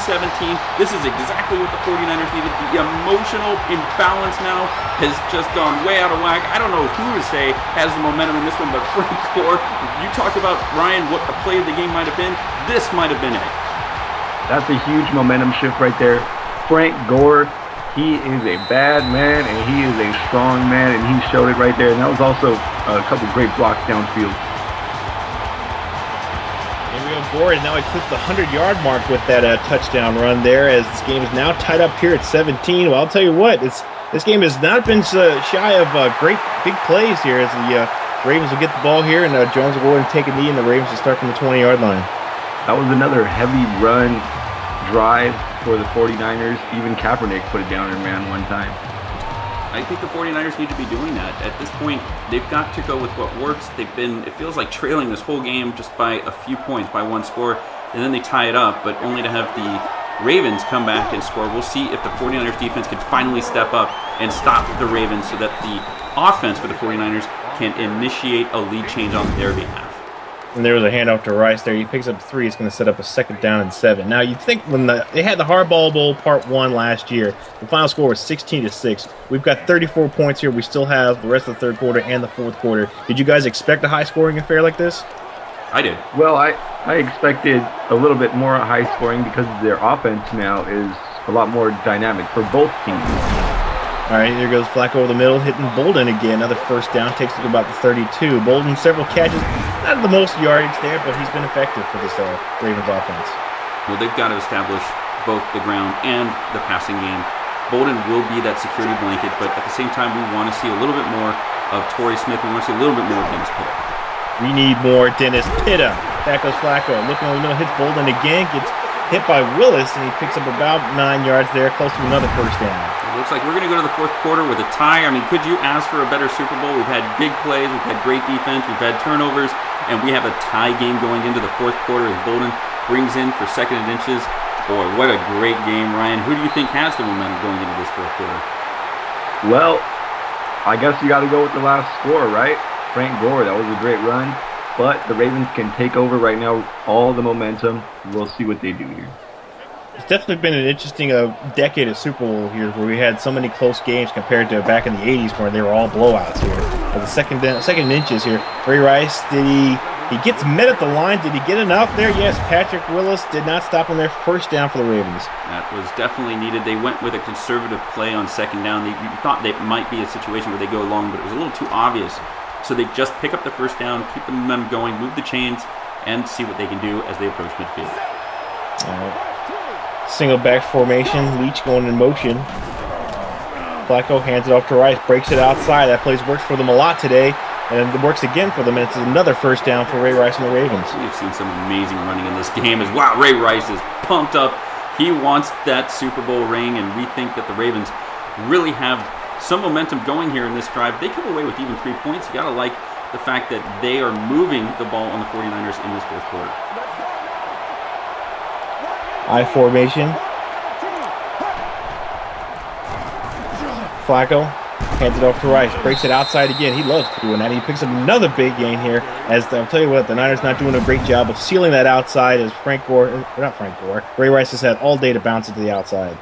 This is exactly what the 49ers needed. The emotional imbalance now has just gone way out of whack. I don't know who to say has the momentum in this one, but Frank Gore, you talk about, Ryan, what the play of the game might have been. This might have been it. That's a huge momentum shift right there. Frank Gore, he is a bad man, and he is a strong man, and he showed it right there. And that was also a couple great blocks downfield. Here we go, Gore, and now he clips the 100-yard mark with that touchdown run there, as this game is now tied up here at 17. Well, I'll tell you what, this game has not been shy of great big plays here, as the Ravens will get the ball here, and Jones will go ahead and take a knee, and the Ravens will start from the 20-yard line. That was another heavy run drive for the 49ers. Even Kaepernick put it down and ran one time. I think the 49ers need to be doing that. At this point, they've got to go with what works. They've been, it feels like, trailing this whole game just by a few points, by one score, and then they tie it up, but only to have the Ravens come back and score. We'll see if the 49ers defense can finally step up and stop the Ravens so that the offense for the 49ers can initiate a lead change on their behalf. And there was a handoff to Rice there. He picks up 3. It's going to set up a 2nd down and 7. Now, you'd think when they had the Hardball Bowl Part 1 last year, the final score was 16-6. We've got 34 points here. We still have the rest of the third quarter and the fourth quarter. Did you guys expect a high-scoring affair like this? I did. Well, I expected a little bit more high scoring because their offense now is a lot more dynamic for both teams. All right, here goes Flacco over the middle, hitting Bolden again. Another first down, takes it to about the 32. Bolden, several catches, not the most yardage there, but he's been effective for this Ravens offense. Well, they've got to establish both the ground and the passing game. Bolden will be that security blanket, but at the same time, we want to see a little bit more of Torrey Smith. We want to see a little bit more of Dennis Pitta. We need more Dennis Pitta. Back goes Flacco, looking over the middle, hits Bolden again, gets hit by Willis, and he picks up about 9 yards there, close to another first down. It looks like we're going to go to the fourth quarter with a tie. I mean, could you ask for a better Super Bowl? We've had big plays, we've had great defense, we've had turnovers, and we have a tie game going into the fourth quarter as Bolden brings in for 2nd and inches. Boy, what a great game, Ryan. Who do you think has the momentum going into this fourth quarter? Well, I guess you got to go with the last score, right? Frank Gore, that was a great run. But the Ravens can take over right now, all the momentum. We'll see what they do here. It's definitely been an interesting decade of Super Bowl here, where we had so many close games compared to back in the 80s where they were all blowouts here. But the second inches here, Ray Rice, he gets met at the line. Did he get enough there? Yes, Patrick Willis did not stop on their first down for the Ravens. That was definitely needed. They went with a conservative play on 2nd down. They thought they might be a situation where they go long, but it was a little too obvious. So they just pick up the first down, keep the momentum going, move the chains, and see what they can do as they approach midfield. All right. Single back formation, Leach going in motion. Flacco hands it off to Rice, breaks it outside. That plays works for them a lot today, and it works again for them, and it's another first down for Ray Rice and the Ravens. We've seen some amazing running in this game as wow. Ray Rice is pumped up. He wants that Super Bowl ring, and we think that the Ravens really have some momentum going here in this drive. They come away with even 3 points. You got to like the fact that they are moving the ball on the 49ers in this fourth quarter. I formation. Flacco hands it off to Rice, breaks it outside again. He loves doing that. He picks up another big gain here. As I'll tell you what, the Niners not doing a great job of sealing that outside. As Ray Rice has had all day to bounce it to the outside.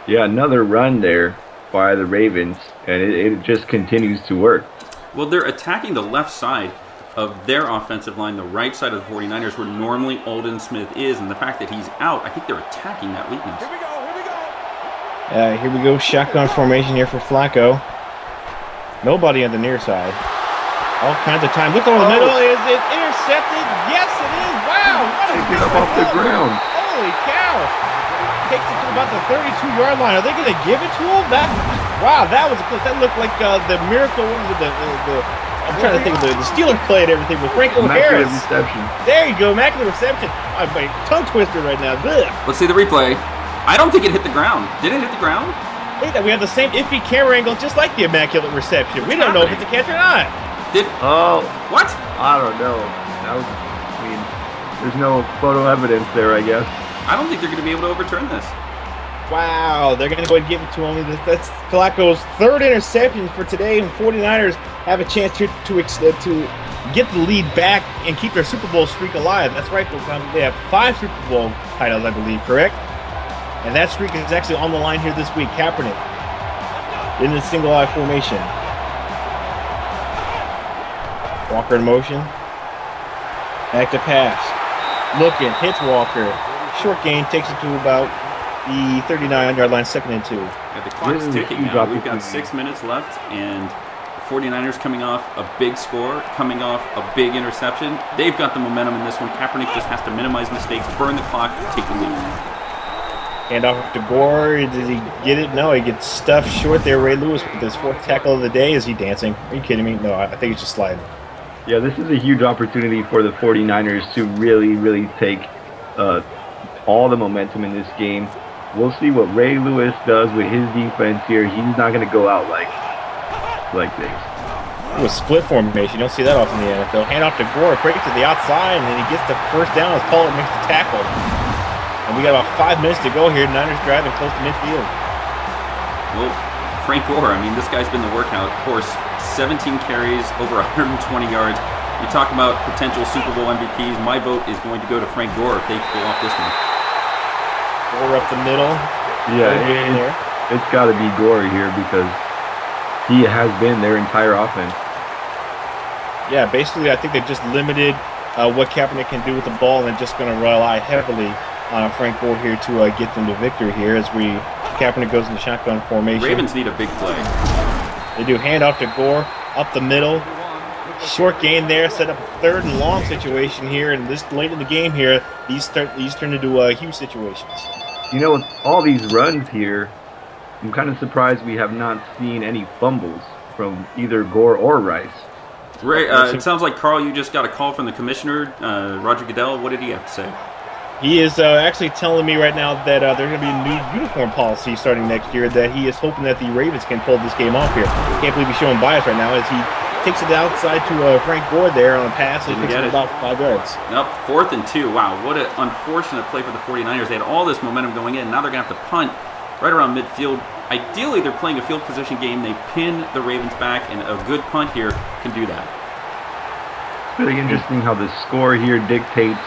Yeah, another run there by the Ravens, and it just continues to work. Well, they're attacking the left side of their offensive line, the right side of the 49ers, where normally Aldon Smith is, and the fact that he's out, I think they're attacking that weakness. Here we go, shotgun formation here for Flacco. Nobody on the near side. All kinds of time. Look over the middle. Is it intercepted? Yes, it is. Wow. Take it up off the ground. Holy cow. Takes it to about the 32-yard line. Are they going to give it to him? Wow, that was a close. That looked like the miracle. What was it? I'm trying to think of the Steelers play and everything with Franco Harris. Reception. There you go, immaculate reception. My tongue twister right now. Ugh. Let's see the replay. I don't think it hit the ground. Did it hit the ground? Hey, we have the same iffy camera angle, just like the immaculate reception. We don't know if it's a catch or not. What? I don't know. There's no photo evidence there, I guess. I don't think they're going to be able to overturn this. Wow, they're going to go ahead and give it to him. That's Flacco's third interception for today, and 49ers have a chance here to get the lead back and keep their Super Bowl streak alive. That's right, they have 5 Super Bowl titles, I believe, correct? And that streak is actually on the line here this week. Kaepernick in the single eye formation. Walker in motion. Back to pass. Looking, hits Walker. Short gain, takes it to about the 39-yard line, 2nd and 2. Yeah, the clock's ticking now. We've got 6 minutes left, and the 49ers coming off a big score, coming off a big interception. They've got the momentum in this one. Kaepernick just has to minimize mistakes, burn the clock, take the lead. Hand off to Gore. Did he get it? No, he gets stuffed short there. Ray Lewis with his 4th tackle of the day. Is he dancing? Are you kidding me? No, I think he's just sliding. Yeah, this is a huge opportunity for the 49ers to really, really take all the momentum in this game. We'll see what Ray Lewis does with his defense here. He's not going to go out like this. With split formation, you don't see that often in the NFL. Hand off to Gore, break it to the outside, and then he gets the first down as Pollard makes the tackle. And we got about 5 minutes to go here. Niners driving close to midfield. Well, Frank Gore, this guy's been the workout horse. 17 carries, over 120 yards. You talk about potential Super Bowl MVPs. My vote is going to go to Frank Gore if they pull off this one. Gore up the middle. Yeah, it's got to be Gore here because he has been their entire offense. Yeah, basically, I think they've just limited what Kaepernick can do with the ball and just going to rely heavily on Frank Gore here to get them to victory here as Kaepernick goes into shotgun formation. Ravens need a big play. They do hand off to Gore up the middle. Short gain there, set up a 3rd and long situation here, and this late in the game here, these turn into huge situations. With all these runs here, I'm kind of surprised we have not seen any fumbles from either Gore or Rice. Ray, it sounds like, Carl, you just got a call from the commissioner, Roger Goodell. What did he have to say? He is actually telling me right now that there's going to be a new uniform policy starting next year, that he is hoping that the Ravens can pull this game off here. Can't believe he's showing bias right now as he takes it outside to Frank Gore there on a pass. He picks it about 5 yards. Nope, 4th and 2. Wow, what an unfortunate play for the 49ers. They had all this momentum going in. Now they're going to have to punt right around midfield. Ideally, they're playing a field position game. They pin the Ravens back, and a good punt here can do that. It's really interesting how the score here dictates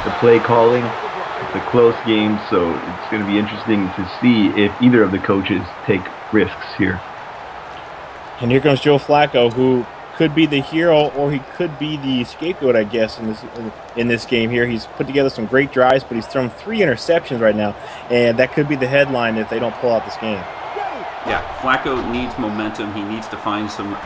the play calling. It's a close game, so it's going to be interesting to see if either of the coaches take risks here. And here comes Joe Flacco, who could be the hero or he could be the scapegoat, I guess, in this game here. He's put together some great drives, but he's thrown 3 interceptions right now, and that could be the headline if they don't pull out this game. Yeah, Flacco needs momentum. He needs to find some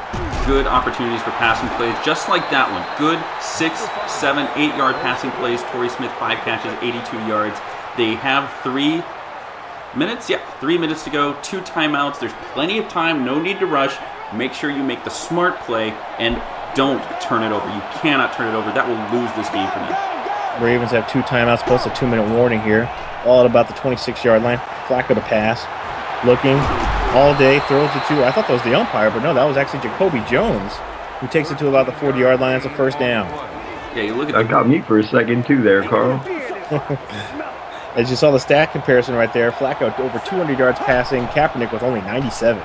good opportunities for passing plays, just like that one. Good 6, 7, 8-yard passing plays. Torrey Smith, 5 catches, 82 yards. They have 3 minutes. Yeah, 3 minutes to go. 2 timeouts. There's plenty of time. No need to rush. Make sure you make the smart play and don't turn it over. You cannot turn it over. That will lose this game for them. Ravens have 2 timeouts plus a 2-minute warning here. All at about the 26-yard line. Flacco to pass. Looking all day, throws it to, I thought that was the umpire, but no, that was actually Jacoby Jones, who takes it to about the 40-yard line. It's a 1st down. Yeah, you look at that got me for a second too there, Carl. As you saw the stat comparison right there, Flacco over 200 yards passing, Kaepernick with only 97.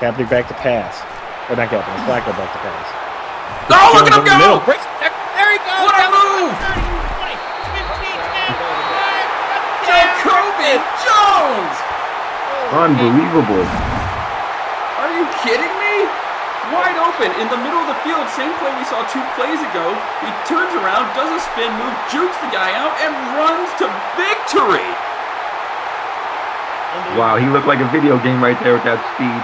Kaepernick back to pass. Or not Kaepernick, Flacco back to pass. Oh, look at him go! There he goes! What a move! 15, 10, Jacoby Jones! Unbelievable. Are you kidding me? Wide open in the middle of the field. Same play we saw 2 plays ago. He turns around, does a spin move, jukes the guy out, and runs to victory. Wow, he looked like a video game right there with that speed.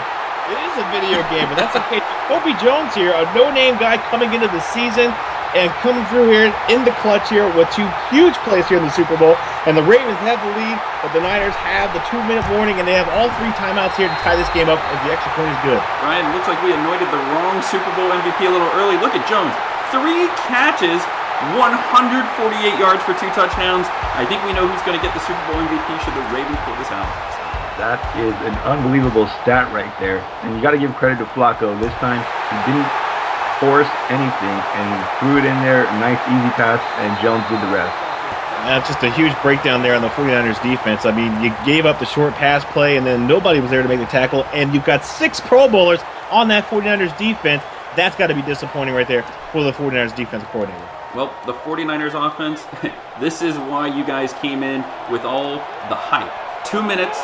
It is a video game, but that's okay. Jacoby Jones here, a no-name guy coming into the season. and coming through here in the clutch here with 2 huge plays here in the Super Bowl. And the Ravens have the lead, but the Niners have the 2-minute warning, and they have all 3 timeouts here to tie this game up as the extra point is good. Ryan, looks like we anointed the wrong Super Bowl MVP a little early. Look at Jones. 3 catches, 148 yards for 2 touchdowns. I think we know who's going to get the Super Bowl MVP should the Ravens pull this out. That is an unbelievable stat right there. And you got to give credit to Flacco. This time, he didn't force anything, and he threw it in there. Nice, easy pass, and Jones did the rest. That's just a huge breakdown there on the 49ers defense. I mean, you gave up the short pass play, and then nobody was there to make the tackle, and you've got 6 Pro Bowlers on that 49ers defense. That's got to be disappointing right there for the 49ers defensive coordinator. Well, the 49ers offense, this is why you guys came in with all the hype. 2 minutes,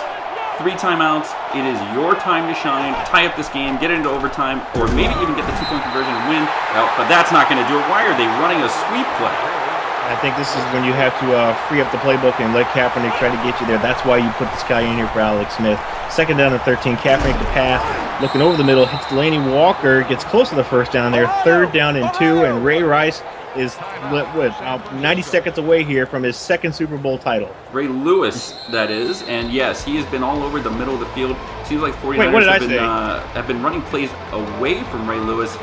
3 timeouts. It is your time to shine. Tie up this game, get it into overtime, or maybe even get the 2-point conversion and win. Well, but that's not going to do it. Why are they running a sweep play? I think this is when you have to free up the playbook and let Kaepernick try to get you there. That's why you put this guy in here for Alex Smith. 2nd down and 13. Kaepernick to pass. Looking over the middle. Hits Delaney Walker. Gets close to the 1st down there. 3rd down and 2. And Ray Rice is 90 seconds away here from his 2nd Super Bowl title. Ray Lewis, that is. And yes, he has been all over the middle of the field. Seems like 49ers what did have been running plays away from Ray Lewis.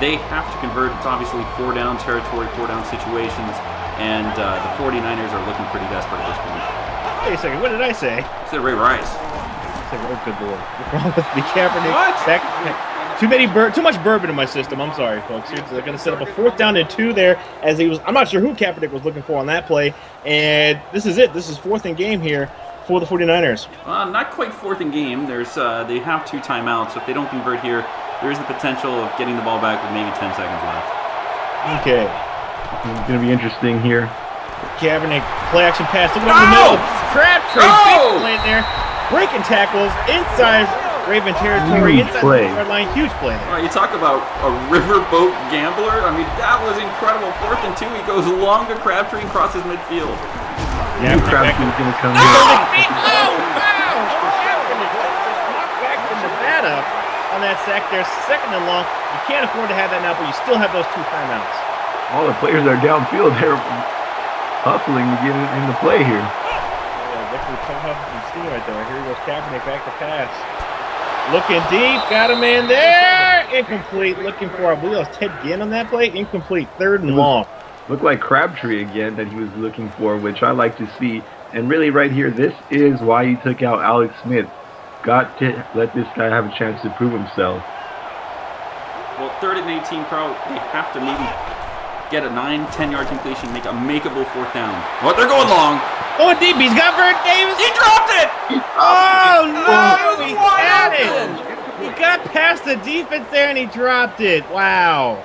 They have to convert. It's obviously 4-down territory, 4-down situations, and the 49ers are looking pretty desperate at this point. Wait a second, what did I say? I said Ray Rice. I said, oh, good Lord. What's wrong with me? Kaepernick. What? Too much bourbon in my system. I'm sorry, folks. They're going to set up a 4th down and 2 there as he was. I'm not sure who Kaepernick was looking for on that play, and this is it. This is 4th and game here for the 49ers. Not quite 4th and game. They have 2 timeouts, so if they don't convert here, there is the potential of getting the ball back with maybe 10 seconds left. Okay. It's going to be interesting here. Kaepernick, play action pass. Look at the middle. Crabtree, big play there. Breaking tackles inside Raven territory, inside the yard line. Huge play there. You talk about a riverboat gambler. I mean, that was incredible. 4th and 2. He goes long to Crabtree and crosses midfield. Yeah, Crabtree's going to come in. Oh, wow. Back from Nevada. On that sack there, 2nd and long. You can't afford to have that now, but you still have those 2 timeouts. All the players are downfield. They're hustling to get into play here. Yeah, definitely tough and steam right there. Here goes Kaepernick back to pass. Looking deep, got a man there. Incomplete. Looking for, I believe it was Ted Ginn on that play. Incomplete. 3rd and long. Looked like Crabtree again that he was looking for, which I like to see. And really right here, this is why you took out Alex Smith. Got to let this guy have a chance to prove himself. Well, 3rd and 18, Carl, they have to maybe get a 9-10 yard completion, make a makeable 4th down. But they're going long. Going deep. He's got Vern Davis. He dropped it! Oh, no. He had it. He got past the defense there, and he dropped it. Wow.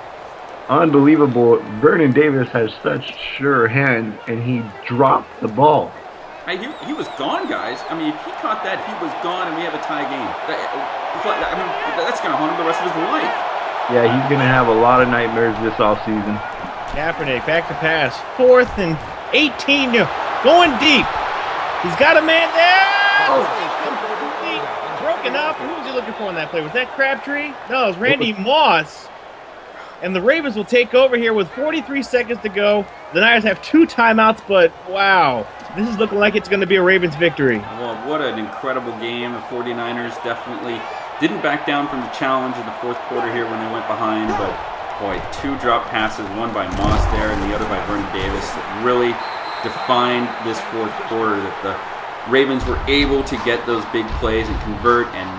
Unbelievable. Vernon Davis has such sure hands, and he dropped the ball. He was gone, guys. I mean, if he caught that, he was gone, and we have a tie game. I mean, that's going to haunt him the rest of his life. Yeah, he's going to have a lot of nightmares this offseason. Kaepernick back to pass. 4th and 18. Going deep. He's got a man there. Oh. Broken up. Who was he looking for on that play? Was that Crabtree? No, it was Randy Moss. And the Ravens will take over here with 43 seconds to go. The Niners have 2 timeouts, but wow. This is looking like it's going to be a Ravens victory. Well, what an incredible game. The 49ers definitely didn't back down from the challenge in the 4th quarter here when they went behind. But, boy, 2 drop passes, one by Moss there and the other by Vernon Davis, that really defined this 4th quarter, that the Ravens were able to get those big plays and convert and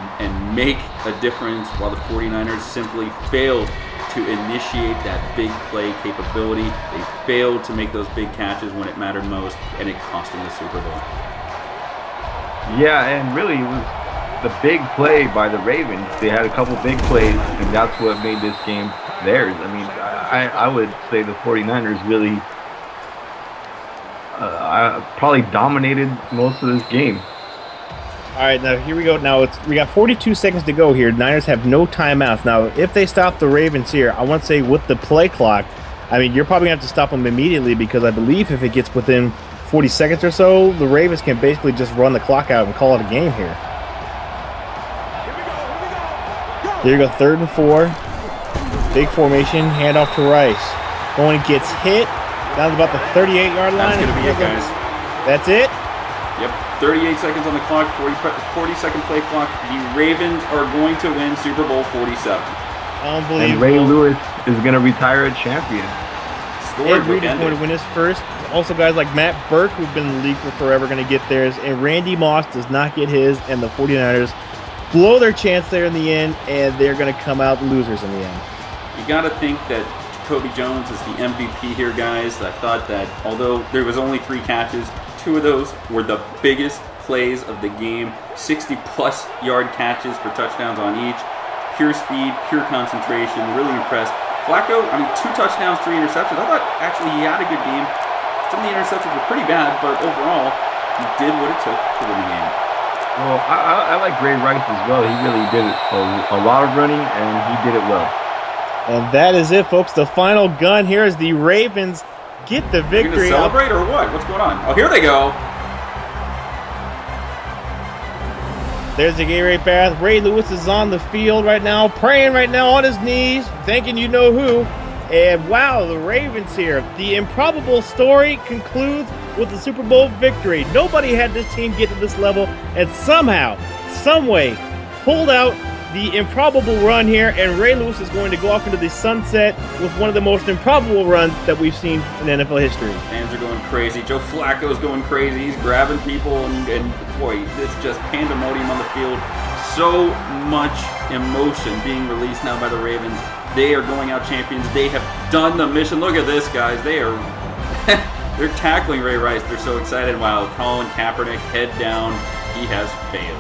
make a difference, while the 49ers simply failed to initiate that big play capability. They failed to make those big catches when it mattered most, and it cost them the Super Bowl. Yeah, and really it was the big play by the Ravens. They had a couple big plays, and that's what made this game theirs. I mean, I would say the 49ers really probably dominated most of this game. All right, now here we go. Now we got 42 seconds to go here. Niners have no timeouts. Now, if they stop the Ravens here, I want to say with the play clock, I mean, you're probably going to have to stop them immediately, because I believe if it gets within 40 seconds or so, the Ravens can basically just run the clock out and call it a game here. Here we go, 3rd and 4. Big formation, handoff to Rice. Going gets hit down to about the 38-yard line. That's going to be it, guys. That's it? Yep, 38 seconds on the clock, 40-second play clock. The Ravens are going to win Super Bowl 47. Unbelievable. And Ray Lewis is going to retire a champion. Ed Reed is going to win his first. Also, guys like Matt Burke, who've been in the league for forever, going to get theirs. And Randy Moss does not get his. And the 49ers blow their chance there in the end, and they're going to come out losers in the end. You got to think that Jacoby Jones is the MVP here, guys. I thought that although there was only 3 catches, 2 of those were the biggest plays of the game. 60-plus yard catches for touchdowns on each. Pure speed, pure concentration. Really impressed. Flacco, 2 touchdowns, 3 interceptions. I thought actually he had a good game. Some of the interceptions were pretty bad, but overall, he did what it took to win the game. Well, I like Ray Rice as well. He really did a lot of running, and he did it well. And that is it, folks. The final gun here is the Ravens get the victory. Are you going to celebrate or what? What's going on? Oh, here they go. There's the Gatorade bath. Ray Lewis is on the field right now, praying right now on his knees, thanking you know who. And wow, the Ravens here. The improbable story concludes with the Super Bowl victory. Nobody had this team get to this level, and somehow, some way, pulled out the improbable run here, and Ray Lewis is going to go off into the sunset with one of the most improbable runs that we've seen in NFL history. Fans are going crazy. Joe Flacco's going crazy. He's grabbing people, and boy, it's just pandemonium on the field. So much emotion being released now by the Ravens. They are going out champions. They have done the mission. Look at this, guys. They are they're tackling Ray Rice. They're so excited. While Colin Kaepernick, head down, he has failed.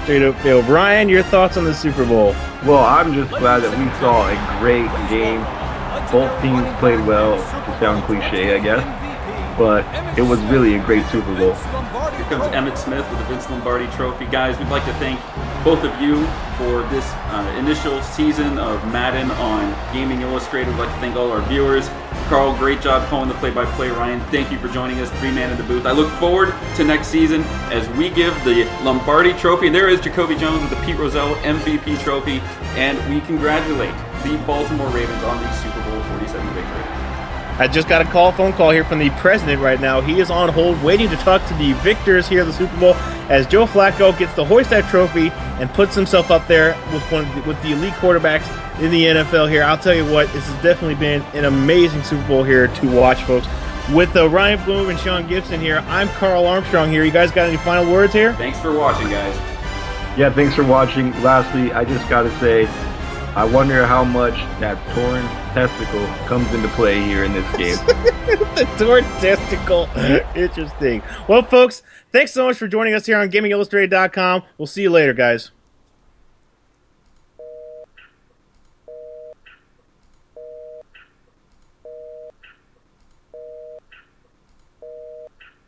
Straight up fail. Brian, your thoughts on the Super Bowl? Well, I'm just glad that we saw a great game. Both teams played well, to sound cliche, I guess. But it was really a great Super Bowl. Here comes Emmitt Smith with the Vince Lombardi Trophy. Guys, we'd like to thank both of you for this initial season of Madden on Gaming Illustrated. We'd like to thank all our viewers. Carl, great job calling the play-by-play. Ryan, thank you for joining us, 3-man in the booth. I look forward to next season as we give the Lombardi Trophy. And there is Jacoby Jones with the Pete Rozelle MVP Trophy. And we congratulate the Baltimore Ravens on the Super Bowl 47 victory. I just got a phone call here from the president right now. He is on hold waiting to talk to the victors here at the Super Bowl as Joe Flacco gets to hoist that trophy and puts himself up there with the elite quarterbacks in the NFL here. I'll tell you what, this has definitely been an amazing Super Bowl here to watch, folks. With Ryan Bloom and Sean Gibson here, I'm Carl Armstrong here. You guys got any final words here? Thanks for watching, guys. Yeah, thanks for watching. Lastly, I just got to say, I wonder how much that torn testicle comes into play here in this game. The torn testicle. Interesting. Well, folks, thanks so much for joining us here on GamingIllustrated.com. We'll see you later, guys.